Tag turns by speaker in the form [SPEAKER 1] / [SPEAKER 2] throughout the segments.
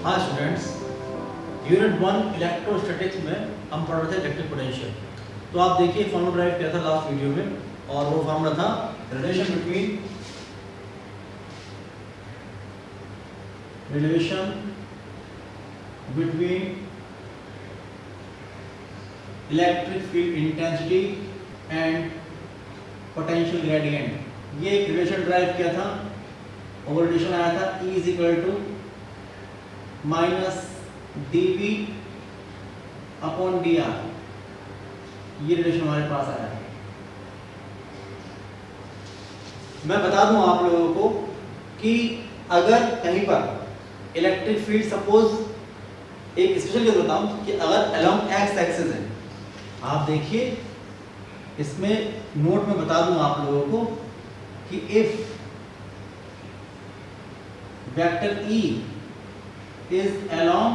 [SPEAKER 1] हाँ students, unit 1 electrostatics में हम पढ़ रहे थे इलेक्ट्रिक पोटेंशियल। तो आप देखिए फॉर्मूला ड्राइव किया था लास्ट वीडियो में, और वो फॉर्मूला था relation between electric field intensity and potential gradient. ये एक रिलेशन ड्राइव किया था और रिलेशन आया था E is equal to minus dV upon dr। ये रिलेशन हमारे पास आया है। मैं बता दूं आप लोगों को कि अगर कहीं पर इलेक्ट्रिक फील्ड सपोज एक स्पेशल केस बताऊं कि अगर अलोंग एक्स एक्सिस है, आप देखिए इसमें नोट में बता दूं आप लोगों को कि if vector E is along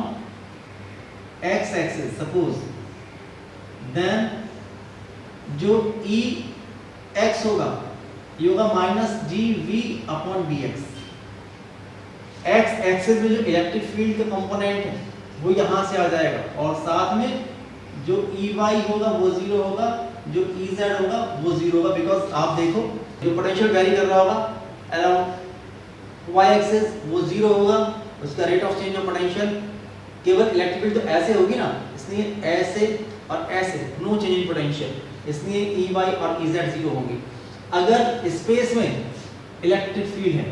[SPEAKER 1] x axis suppose, then जो E x होगा ये होगा minus G V upon B X. X axis में जो इलेक्ट्रिक फील्ड का कंपोनेंट है वो यहाँ से आ जाएगा, और साथ में जो ई वाई होगा वो जीरो होगा, जो ई जेड होगा वो जीरो होगा। बिकॉज आप देखो जो पोटेंशियल वैरी कर रहा होगा अराउंड वाई एक्सिस वो जीरो होगा, उसका rate of change of potential केवल इलेक्ट्रिक फील्ड तो ऐसे होगी ना, इसलिए ऐसे और ऐसे नो चेंज इन पोटेंशियल, इसलिए ई वाई और ई जेड जीरो होंगे अगर स्पेस में इलेक्ट्रिक फील्ड है।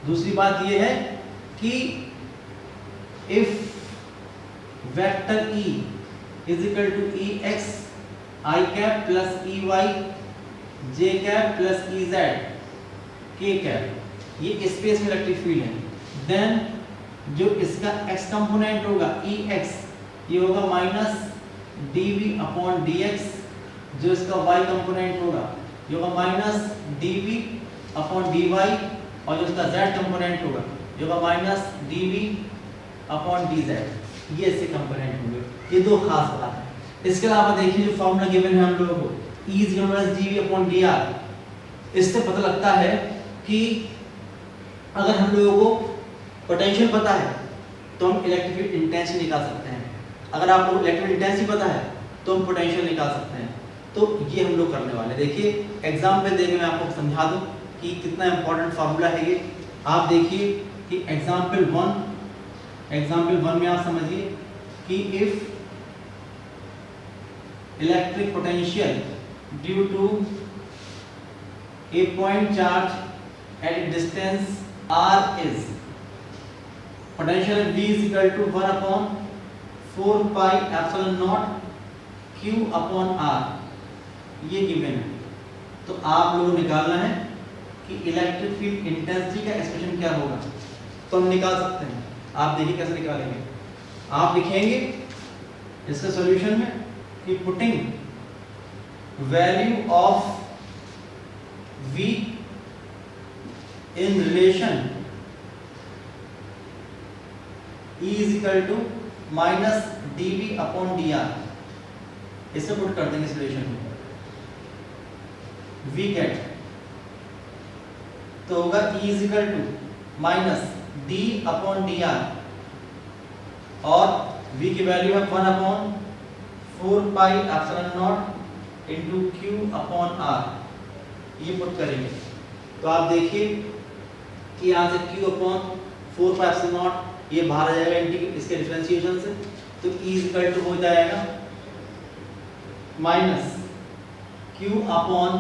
[SPEAKER 1] दूसरी बात ये है कि if vector E is equal to E X I cap plus E Y J cap plus E Z K cap, ये स्पेस में इलेक्ट्रिक फील्ड है, देन जो इसका x कंपोनेंट होगा ई एक्स ये होगा minus D V upon D X, जो इसका y कंपोनेंट होगा ये होगा minus D V upon D Y, और जो इसका z कंपोनेंट होगा ये होगा minus D V upon D Z. ये इसके कंपोनेंट होंगे। ये दो खास बात है। इसके अलावा देखिए जो फॉर्मूला गिवन है हम लोगों को E is given as dV upon dr, इससे पता लगता है कि अगर हम लोगों को पोटेंशियल पता है तो हम इलेक्ट्रिक फील्ड इंटेंसिटी निकाल सकते हैं। अगर आपको इलेक्ट्रिक इंटेंसिटी पता है तो हम पोटेंशियल निकाल सकते हैं। तो ये हम लोग करने वाले। देखिए एग्जाम पे देके मैं आपको समझा दूं कि कितना इंपॉर्टेंट फार्मूला है ये। आप देखिए कि एग्जाम्पल वन में आप समझिए कि if electric potential due to a point charge at distance r is potential V is equal to 1 upon 4 pi epsilon naught q upon r, ये गिवन है। तो आप लोगों को निकालना है कि इलेक्ट्रिक फील्ड इंटेंसिटी का एक्सप्रेशन क्या होगा, तो हम निकाल सकते हैं। आप देखिए कैसे निकालेंगे। आप लिखेंगे इसके सॉल्यूशन में कि putting value of V in relation E is equal to minus dV upon dr, इसे पुट कर देंगे इस रिलेशन में। V गेट तो होगा E is equal to minus d upon dr, और V की वैल्यू है 1 upon 4 pi epsilon naught into q upon r, ये पुट करेंगे। तो आप देखिए कि यहाँ से q upon 4 pi epsilon naught ये बाहर आ जाएगा इसके डिफरेंशिएशन से, तो E इज इक्वल टू हो जाएगा minus q upon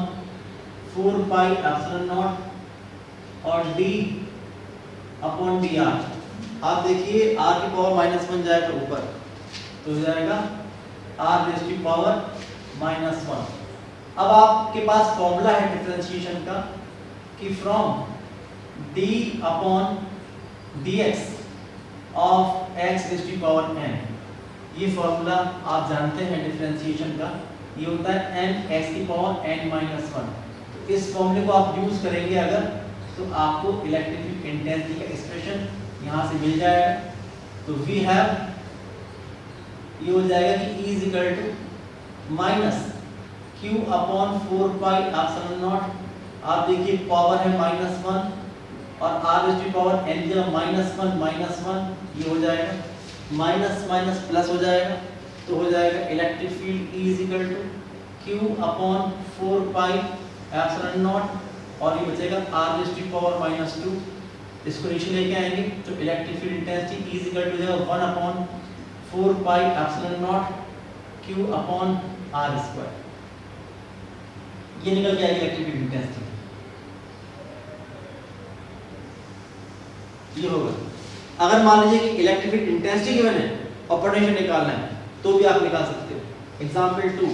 [SPEAKER 1] 4 pi epsilon naught और d अपॉन dr। आप देखिए r की पावर माइनस 1 जाएगा ऊपर, तो हो जाएगा r रेज़ की पावर माइनस 1। अब आपके पास फॉर्मूला है डिफरेंशिएशन का कि from d upon dx of x raise की पावर n, ये फॉर्मूला आप जानते हैं डिफरेंशिएशन का, ये होता है n x की पावर n माइनस 1। तो इस फॉर्मूले को आप यूज करेंगे अगर, तो आपको इलेक्ट्रिक फील्ड इंटेंसिटी का एक्सप्रेशन यहाँ से मिल जाएगा। तो वी हैव, ये हो जाएगा कि E is equal to minus q upon 4 pi epsilon naught, आप देखिए पावर है -1 और r raise to power n की जगह -1 ये हो जाएगा, माइनस माइनस प्लस हो जाएगा, तो हो जाएगा electric field E = Q upon 4 pi epsilon naught, और ये बचेगा r रेज़ टू पावर -2, इसको नीचे लेके आएंगे तो electric field intensity E = 1 upon 4 pi epsilon naught Q upon r square, ये निकल के आएगी इलेक्ट्रिक फील्ड इंटेंसिटी। ये होगा। अगर मान लीजिए कि इलेक्ट्रिक फील्ड इंटेंसिटी गिवन है और पोटेंशियल निकालना है तो भी आप निकाल सकते हो। एग्जांपल 2,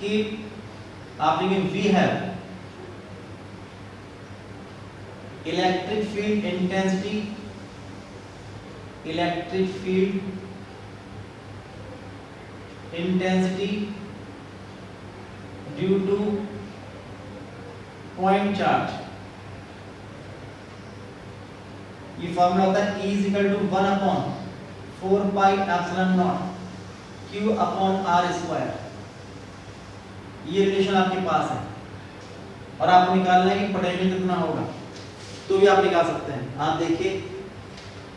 [SPEAKER 1] कि आप लिखेंगे we have electric field intensity due to point charge. ये फॉर्मूला होता है E = 1 upon 4 pi epsilon naught Q upon r square. ये रिलेशन आपके पास है और आपको निकालना है कि पोटेंशियल कितना होगा, तो भी आप निकाल सकते हैं। आप देखिए,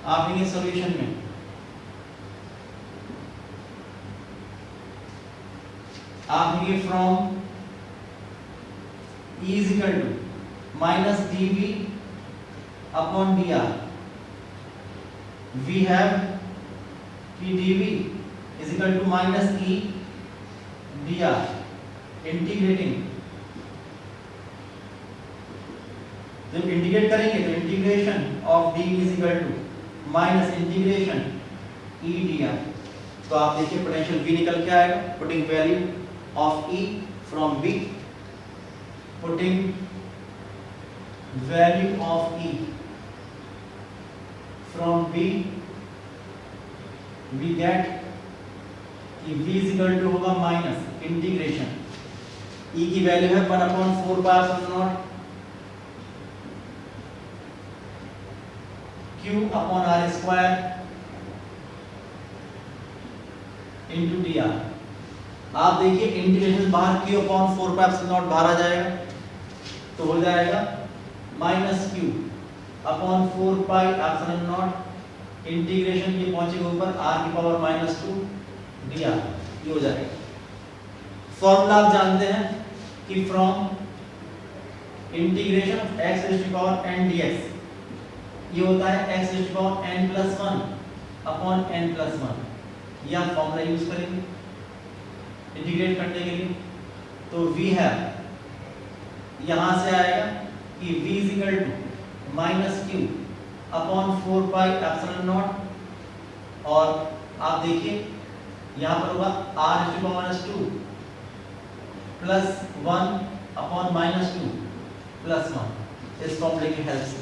[SPEAKER 1] आप लेंगे सॉल्यूशन में आप लेंगे from E = -dV upon dr, we have dV is equal to -e dr, integrating, जब इंटीग्रेट करेंगे तो integration of dV is equal to minus integration E dr, तो आप देखिए पोटेंशियल V निकल के आएगा, putting value of E from V, putting value of E from V, we get कि V = होगा माइनस इंटीग्रेशन, E की वैल्यू है 1 upon 4 pi epsilon naught Q upon r square into dr। आप देखिए integration बाहर Q upon 4 pi epsilon not बाहर आ जाएगा, तो हो जाएगा -Q upon 4 pi epsilon not integration ये पहुंचेगा ऊपर r की पावर -2 dr, ये हो जाएगा। फॉर्मूला आप जानते हैं कि from integration of x raise to power n dx, ये होता है x raise to power n+1 upon n+1, ये आप फॉर्मूला यूज करेंगे इंटीग्रेट करने के लिए। तो वी हैव यहां से आएगा कि V = -Q upon 4 pi epsilon naught, और आप देखिए यहां पर होगा r raise to power -2 plus 1 upon -2 plus 1, इस फॉर्मूले की हेल्प से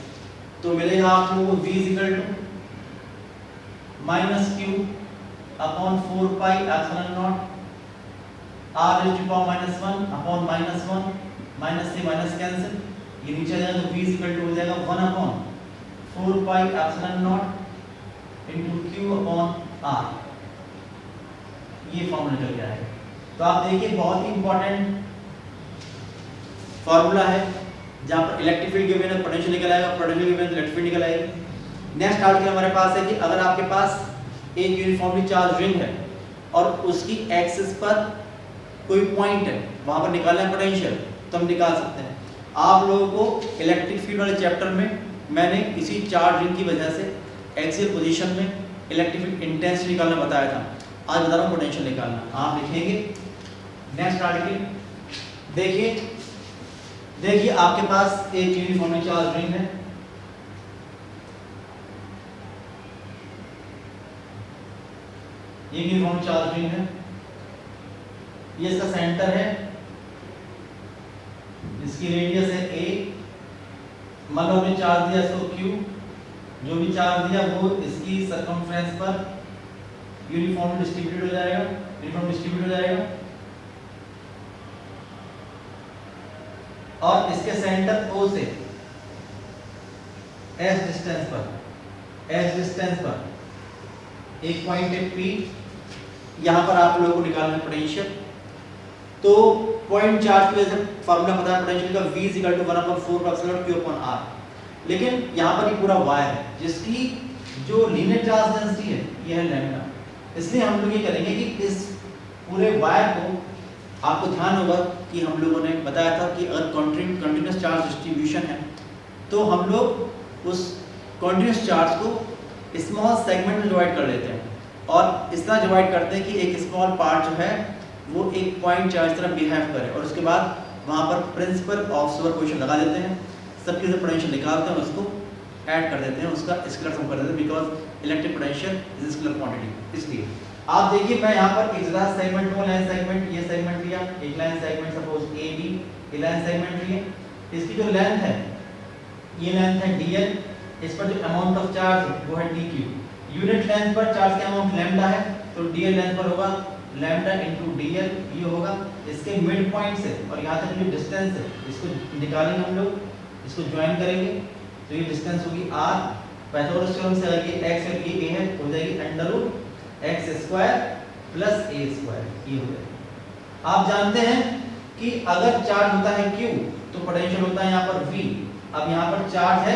[SPEAKER 1] तो मिलेगा आप लोगों को V = -Q upon 4 pi epsilon naught r raise to power -1 upon -1, minus से माइनस कैंसिल, ये नीचे आ जाएगा तो V = हो जाएगा 1 upon 4 pi epsilon naught into Q upon r, ये फॉर्मूला निकल के आएगा। तो आप देखिए बहुत ही इंपॉर्टेंट फॉर्मूला है, जहां पर इलेक्ट्रिक फील्ड गिवन है पोटेंशियल निकल आएगा, पोटेंशियल गिवन है इलेक्ट्रिक फील्ड निकल आएगी। नेक्स्ट आर्टिकल हमारे पास है कि अगर आपके पास एक यूनिफॉर्मली चार्ज रिंग है और उसकी एक्सिस पर कोई पॉइंट है, वहां पर निकालना है पोटेंशियल, तो हम निकाल सकते हैं। आप लोगों को इलेक्ट्रिक फील्ड वाले चैप्टर में मैंने इसी चार्ज रिंग की वजह से एक्सियल पोजीशन में इलेक्ट्रिक फील्ड इंटेंसिटी निकालना बताया था, आज बता रहा हूं पोटेंशियल निकालना। आप लिखेंगे नेक्स्ट आर्टिकल, देखिए आपके पास एक यूनिफॉर्मली चार्ज रिंग है, ये यूनिफॉर्म चार्ज रिंग है, ये इसका सेंटर है, इसकी रेडियस है a, मान लो हमने चार्ज दिया इसको Q, जो भी चार्ज दिया वो इसकी सरकमफ्रेंस पर यूनिफॉर्म डिस्ट्रीब्यूटेड हो जाएगा, और इसके सेंटर O से S डिस्टेंस पर एक पॉइंट है P, यहां पर आप लोगों को निकालना है पोटेंशियल। तो पॉइंट चार्ज की वजह से फार्मूला पता है पोटेंशियल का V is equal to 1/4 Q upon R, लेकिन यहाँ पर ये पूरा वायर है जिसकी जो लीनियर चार्ज डेंसिटी है ये है लैम्डा। इसलिए हम लोग ये करेंगे कि इस पूरे वायर को, आपको ध्यान होगा कि हम लोगों ने बताया था कि अगर कंटिन्यूस चार्ज डिस्ट्रीब्यूशन है तो हम लोग उस कंटिन्यूस चार्ज को स्मॉल सेगमेंट में डिवाइड कर लेते हैं और इस तरह डिवाइड करते हैं कि एक स्मॉल पार्ट जो है वो एक पॉइंट चार्ज तरह बिहेव करे और उसके बाद वहाँ पर प्रिंसिपल ऑफ सुपरपोजिशन लगा देते हैं, सबके से पोटेंशियल निकालते हैं, उसको ऐड कर देते हैं, उसका स्केलर सम कर देते हैं, because electric potential is scalar quantity. इसलिए आप देखिए मैं यहाँ पर एक सेगमेंट को लाइन सेगमेंट, ये सेगमेंट लिया, एक line segment suppose A B, ये लाइन सेगमेंट लिए, इसकी जो लेंथ है ये लेंथ है dl, इस पर जो अमाउंट ऑफ चार्ज है वो है dq, यूनिट लेंथ पर चार्ज का अमाउंट लैम्डा है तो dl लेंथ पर होगा लैम्डा इनटू dl, ये होगा इसके मिड पॉइंट से और यहाँ तक जो डिस्टेंस है इसको निकालेंगे हम लोग, इसको ज्वाइन करेंगे तो ये डिस्टेंस होगी r, पाइथागोरस थ्योरम से अगर ये x और ये a है हो जाएगी under root x square plus a square, ये हो जाएगा। आप जानते हैं कि अगर चार्ज होता है q तो पोटेंशियल होता है यहाँ पर v, अब यहाँ पर चार्ज है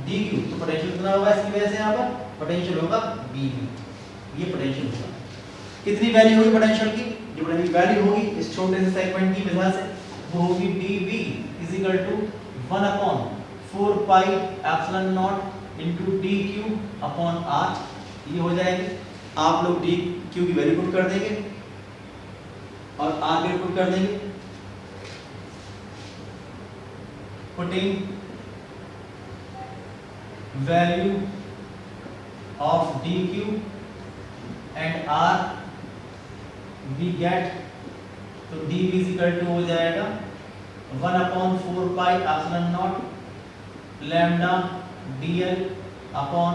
[SPEAKER 1] dq तो पोटेंशियल कितना होगा, इसकी वजह से यहाँ पर पोटेंशियल होगा bv, ये पोटेंशियल होगा। कितनी वैल्यू होगी पोटेंशियल की, जो वैल्यू होगी इस छोटे से सेगमेंट की वजह से वो होगी dv is equal to 1/4 pi epsilon naught into dq upon r, ये हो जाएगी। आप लोग dq की वैल्यू पुट कर देंगे और r की वैल्यू पुट कर देंगे, putting value of dq and r we get, तो dv is equal to हो जाएगा 1/4 pi epsilon not lambda dl upon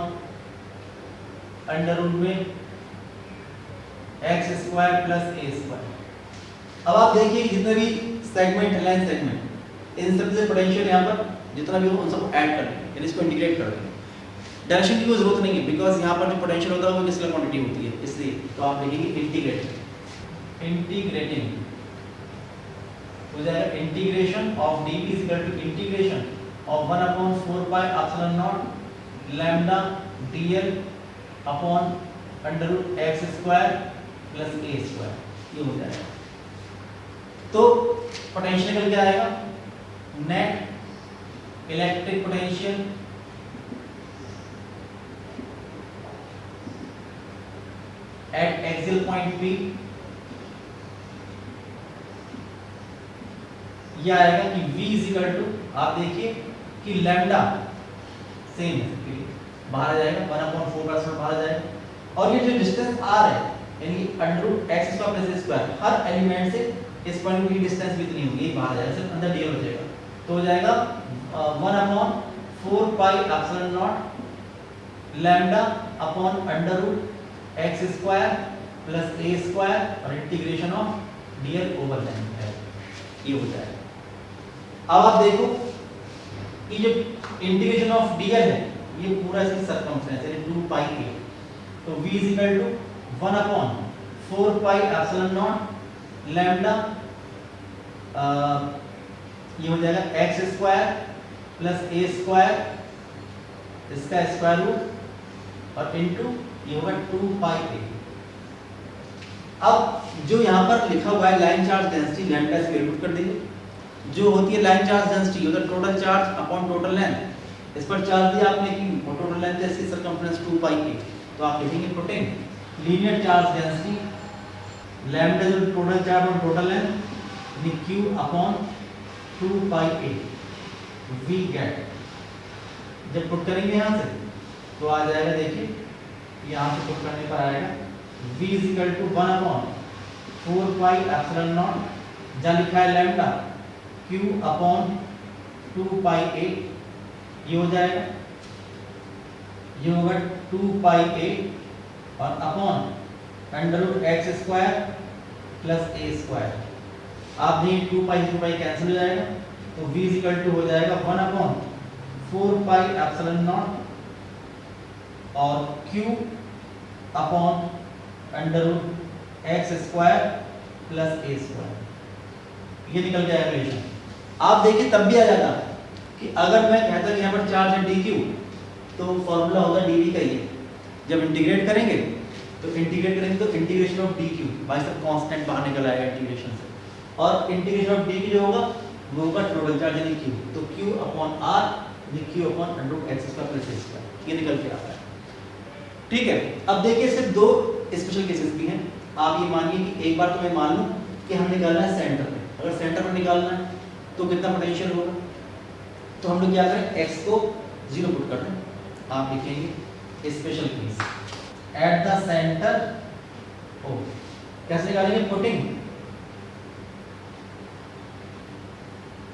[SPEAKER 1] under root में x square plus a square. अब आप देखिए जितने भी सेगमेंट है लाइन सेगमेंट, इन सब से पोटेंशियल यहाँ पर जितना भी हो उन सबको ऐड कर देंगे, यानी इसको इंटीग्रेट कर देंगे। डायरेक्शन की कोई जरूरत नहीं है बिकॉज यहाँ पर जो पोटेंशियल होता है वो स्केलर क्वांटिटी होती है, इसलिए तो आप लिखेंगे इंटीग्रेटिंग हो जाएगा integration of dv is equal to integration of 1/4 pi epsilon not lambda dl upon under root x square plus a square, ये हो जाएगा। तो पोटेंशियल निकल के आएगा net electric potential at axial point P, यह आएगा कि V इज इक्वल टू, आप देखिए कि लैम्डा सेम है, बाहर आ जाएगा 1/4 बाहर आ जाएगा और ये जो डिस्टेंस r है यानी under root x square plus a square, हर एलिमेंट से इस पॉइंट की डिस्टेंस भी इतनी होगी, बाहर आ जाएगा, सिर्फ अंदर dl हो जाएगा, तो हो जाएगा 1/4 pi epsilon not lambda upon under root x square plus a square और integration of dl over length है, ये हो जाएगा। अब आप देखो कि जो इंटीग्रेशन ऑफ dl है ये पूरा इसकी सर्कमफ्रेंस है 2 पाई a, तो v is equal to 1/4 pi epsilon not lambda, ये हो जाएगा x square plus a square, इसका स्क्वायर रूट और इनटू ये होगा 2 पाई a। अब जो यहाँ पर लिखा हुआ है लाइन चार्ज डेंसिटी लैम्डा, इसकी वैल्यू पुट कर देंगे, जो होती है लाइन चार्ज डेंसिटी होता है total charge upon total length, इस पर चार्ज दिया आपने कि टोटल लेंथ है इसकी सर्कमफ्रेंस 2 पाई a, तो आप लिखेंगे putting linear charge density lambda जो टोटल चार्ज और टोटल लेंथ यानी q upon 2 pi a, v get, जब पुट करेंगे यहाँ से तो आ जाएगा, देखिए यहाँ से पुट करने पर आएगा v is equal to 1/4 pi epsilon naught, जहाँ लिखा है lambda q upon 2 pi a, ये हो जाएगा, ये होगा 2 पाई a और upon under root x square plus a square, आप नहीं 2 पाई कैंसिल हो जाएगा, तो v इज इक्वल टू हो जाएगा 1/4 पाई एप्सिलॉन नॉट और q upon under root x square plus a square, ये निकल के आया रिलेशन। आप देखिए तब भी आ जाता कि अगर मैं कहता कि यहाँ पर चार्ज है डी क्यू, तो फॉर्मूला होगा डी वी का ही। जब इंटीग्रेट करेंगे तो इंटीग्रेशन ऑफ डी क्यू भाई सब कांस्टेंट बाहर निकल आएगा इंटीग्रेशन से, और इंटीग्रेशन ऑफ डी क्यू जो होगा वो होगा टोटल चार्ज यानी क्यू, तो क्यू अपॉन आर यानी Q upon under x square plus ए स्क्वायर, ये निकल के आता है। ठीक है, अब देखिए सिर्फ दो स्पेशल केसेस भी हैं। आप ये मानिए कि एक बार तो मैं मान लूं कि हम निकालना है सेंटर पे, अगर सेंटर पर निकालना है तो कितना पोटेंशियल होगा, तो हम लोग क्या करें एक्स को 0 पुट कर दें। आप लिखेंगे special case at the center O, कैसे निकालेंगे, putting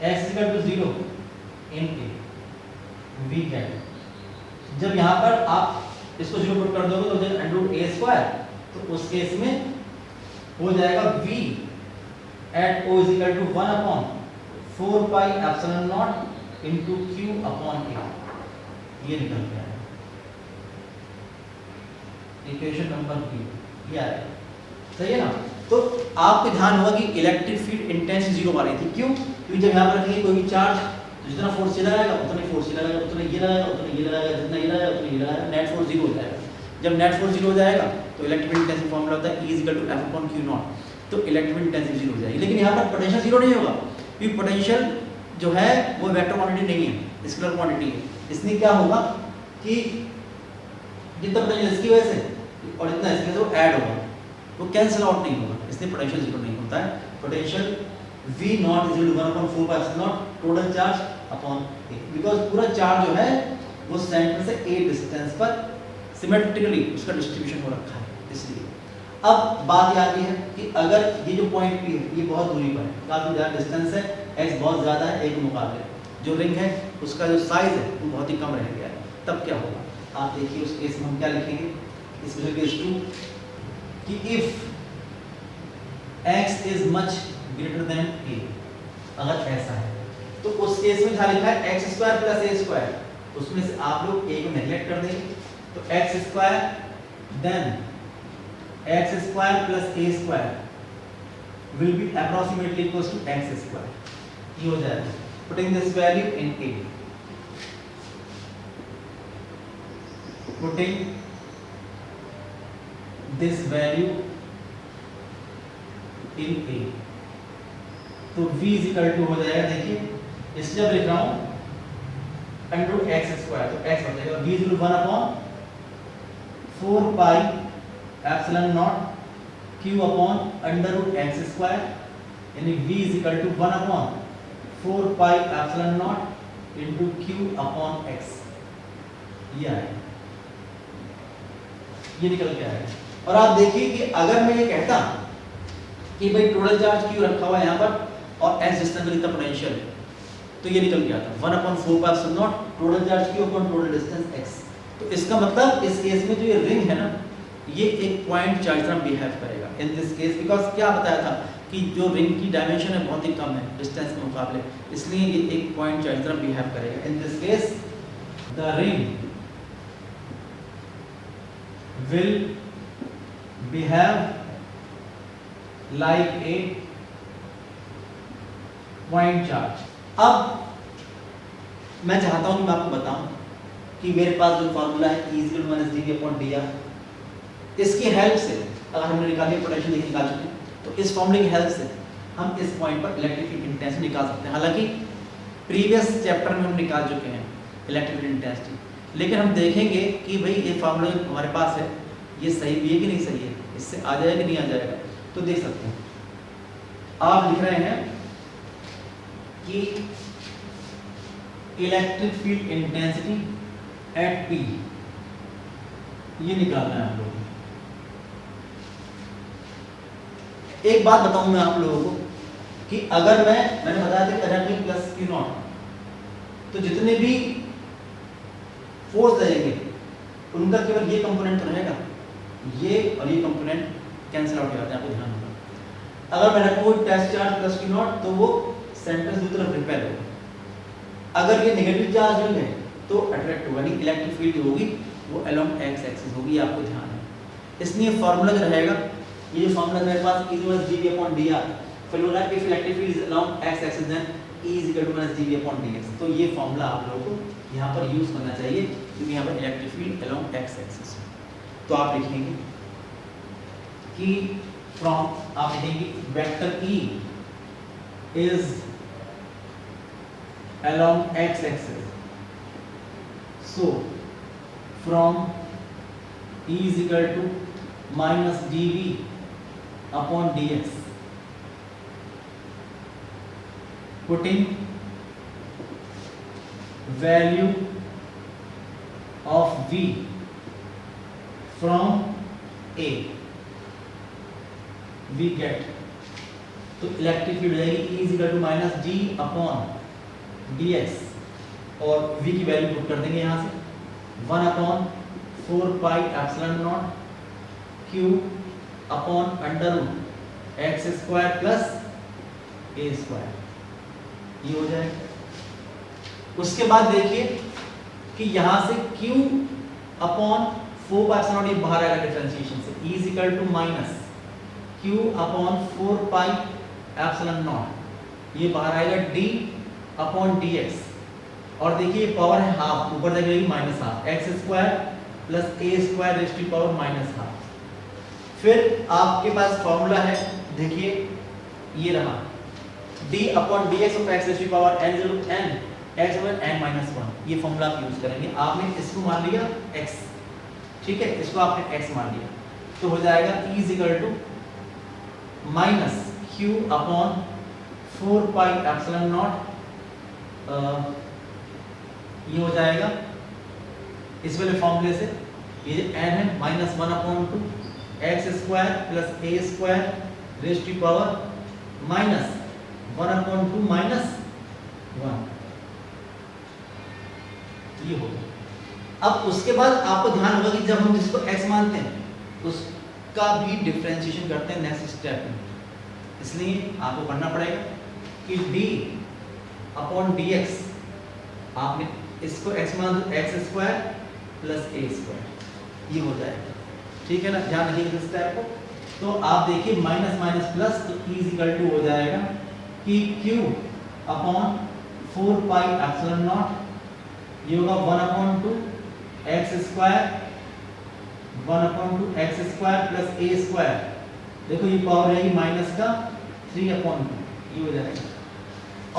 [SPEAKER 1] x equal to 0 in A we get. जब यहाँ पर आप इसको 0 पुट कर दोगे तो हो जाएगा अंडर ए स्क्वायर, तो उस केस में हो जाएगा v at o is equal to 1 upon 4 pi epsilon naught into q upon a, ये निकल गया है इक्वेशन नंबर बी, ये आया। सही है ना। तो आपको ध्यान होगा कि इलेक्ट्रिक फील्ड इंटेंसिटी 0 आ रही थी, क्यों, क्योंकि जब यहाँ पर रखेंगे कोई भी चार्ज तो जितना फोर्स ये लगाएगा उतना फोर्स ये लगाएगा, उतना ये लगाएगा उतना ये लगाएगा, जितना ये लगाएगा उतना ये लगाएगा, नेट फोर्स 0 हो जाएगा। जब नेट फोर्स 0 हो जाएगा तो इलेक्ट्रिक फील्ड इंटेंसिटी फॉर्मूला होता है E equal to F upon Q naught, तो इलेक्ट्रिक फील्ड इंटेंसिटी 0 हो जाएगी। लेकिन यहाँ पर पोटेंशियल 0 नहीं होगा, क्योंकि पोटेंशियल जो है वो वेक्टर क्वांटिटी नहीं है, स्केलर क्वांटिटी है। इसलिए क्या होगा कि जितना पोटेंशियल इसकी वजह से और जितना इसकी वजह से वो ऐड होगा, वो कैंसिल आउट नहीं होगा, इसलिए पोटेंशियल 0 नहीं होता है। Potential V naught is equal to 1 upon 4 pi epsilon naught total charge upon A, because पूरा चार्ज जो है वो सेंटर से a डिस्टेंस पर सिमेट्रिकली उसका डिस्ट्रीब्यूशन हो रखा है। इसलिए अब बात ये आती है कि अगर ये जो पॉइंट P है ये बहुत दूरी पर है, काफी ज़्यादा डिस्टेंस है, x बहुत ज़्यादा है a के मुकाबले, जो रिंग है उसका जो साइज है वो बहुत ही कम रह गया है, तब क्या होगा आप देखिए। उस केस में हम क्या लिखेंगे, स्पेशल केस 2 कि if x is much greater than a, अगर ऐसा है तो उस केस में क्या लिखा है x square plus a square, उसमें से आप लोग a को नेगलेक्ट कर देंगे, तो x square then x square plus a square will be approximately equal to x square, ये हो जाएगा। Putting this value in a, putting this value in a, तो v इज इक्वल टू हो जाएगा, देखिए इसलिए अब लिख रहा हूं अंडर एक्स स्क्वायर, तो x हो जाएगा v is equal to 1 upon 4 pi epsilon naught q upon under root x square, यानी v is equal to 1 upon 4 pi epsilon naught into q upon x, ये आएगा, ये निकल के आएगा। और आप देखिए कि अगर मैं ये कहता कि भाई टोटल चार्ज q रखा हुआ है यहाँ पर और x डिस्टेंस पर इतना पोटेंशियल है, तो ये निकल के आता 1 upon 4 pi epsilon naught total charge q upon total distance x। तो इसका मतलब इस केस में जो ये रिंग है ना, ये एक पॉइंट चार्ज तरह बिहेव करेगा इन दिस केस, बिकॉज क्या बताया था कि जो रिंग की डायमेंशन है बहुत ही कम है डिस्टेंस के मुकाबले, इसलिए ये एक पॉइंट चार्ज तरह बिहेव करेगा। In this case the ring will behave like a point charge। अब मैं चाहता हूं कि मैं आपको बताऊं कि मेरे पास जो फॉर्मूला है E equal to minus dV upon dr, इसकी हेल्प से अगर हमने निकाली पोटेंशियल निकाल चुके हैं, तो इस फॉर्मूले की हेल्प से हम इस पॉइंट पर इलेक्ट्रिक फील्ड इंटेंसिटी निकाल सकते हैं। हालांकि प्रीवियस चैप्टर में हम निकाल चुके हैं इलेक्ट्रिक फील्ड इंटेंसिटी, लेकिन हम देखेंगे कि भाई ये फार्मूला जो हमारे पास है ये सही भी है कि नहीं सही है, इससे आ जाएगा कि नहीं आ जाएगा। तो देख सकते हैं आप लिख रहे हैं कि electric field intensity at P, ये निकालना है आप लोगों को। एक बात बताऊं मैं आप लोगों को कि अगर मैंने बताया था करंट प्लस Q नॉट, तो जितने भी फोर्स लगेंगे उनका केवल ये कंपोनेंट तो रहेगा, ये और ये कंपोनेंट कैंसिल आउट हो जाते हैं, आपको ध्यान होगा। अगर मैं रखूं test charge plus Q naught तो वो सेंटर से दूसरी तरफ रिपेल होगा, अगर ये नेगेटिव चार्ज होंगे तो अट्रैक्ट होगा, नहीं इलेक्ट्रिक फील्ड होगी वो अलोंग एक्स एक्सिस होगी, ये आपको ध्यान है। इसलिए फार्मूला जो रहेगा, ये जो फार्मूला मेरे पास E = dV/dr, फिर बोला if electric field is along x axis then E is equal to minus dV upon dx। तो ये फॉर्मूला आप लोगों को यहाँ पर यूज करना चाहिए क्योंकि यहाँ पर electric field along x axis. तो आप लिखेंगे कि फ्रॉम आप लिखेंगे vector E is along x axis, so from E is equal to minus dV upon dx, putting value of V from A we get, तो इलेक्ट्रिक फील्ड हो जाएगी E is equal to minus g upon D x और V की value put कर देंगे यहाँ से 1 upon 4 pi epsilon naught Q upon under root x square plus ए square, ये हो जाएगा। उसके बाद देखिए कि यहाँ से Q upon 4 pi epsilon not ये बाहर आएगा डिफरेंशिएशन से, E is equal to minus Q upon 4 pi epsilon not ये बाहर आएगा d अपॉन dx और देखिए पावर है हाफ, ऊपर जाएगी minus half x square plus A square raise to power minus half. फिर आपके पास फॉर्मूला है, देखिए ये रहा d upon dx of x raise to power n equal to n x over n minus 1, ये फॉर्मूला आप यूज करेंगे। आपने इसको मान लिया x, ठीक है, इसको आपने x मान लिया तो हो जाएगा E is equal to minus Q upon 4 pi epsilon not, ये हो जाएगा इस वाले फॉर्मूले से, ये n है minus 1 upon 2 x square plus A square raise to power minus 1 upon 2 minus 1, ये हो गया। अब उसके बाद आपको ध्यान होगा कि जब हम जिसको x मानते हैं उसका भी डिफरेंशिएशन करते हैं नेक्स्ट स्टेप में, इसलिए आपको करना पड़ेगा कि d अपॉन dx आपने इसको x मान दो एक्स स्क्वायर प्लस ए स्क्वायर, ये हो जाएगा, ठीक है ना, ध्यान रखिएगा इस स्टेप को। तो आप देखिए माइनस माइनस प्लस, तो E इज इक्वल टू हो जाएगा कि Q upon 4 pi epsilon not ये होगा 1 upon 2 x square 1 upon 2 x square plus ए स्क्वायर, देखो ये पावर रहेगी माइनस का 3 अपॉन 2, ये हो जाएगा।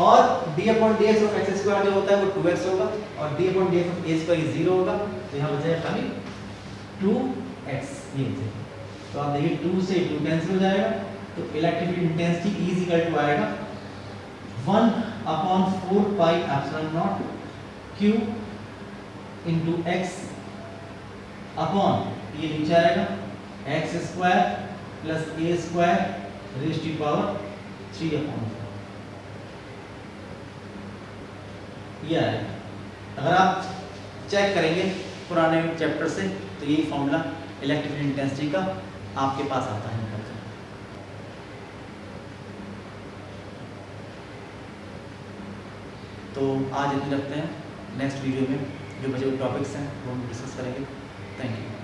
[SPEAKER 1] और d upon dx of x square जो होता है वो 2x होगा और d upon dx of a square 0 होगा, तो यहाँ बचेगा खाली 2x, ये हो जाएगा। तो आप देखिए 2 से 2 कैंसिल हो जाएगा, तो electric field intensity E is equal to आएगा 1 upon 4 pi epsilon naught Q into x upon ये नीचे आएगा x square plus A square raise to power 3 upon 4, ये आएगा। अगर आप चेक करेंगे पुराने चैप्टर से तो यही फॉर्मूला इलेक्ट्रिक फील्ड इंटेंसिटी का आपके पास आता है। तो आज इतने रखते हैं, नेक्स्ट वीडियो में जो बचे हुए टॉपिक्स हैं वो हम डिस्कस करेंगे। Thank you.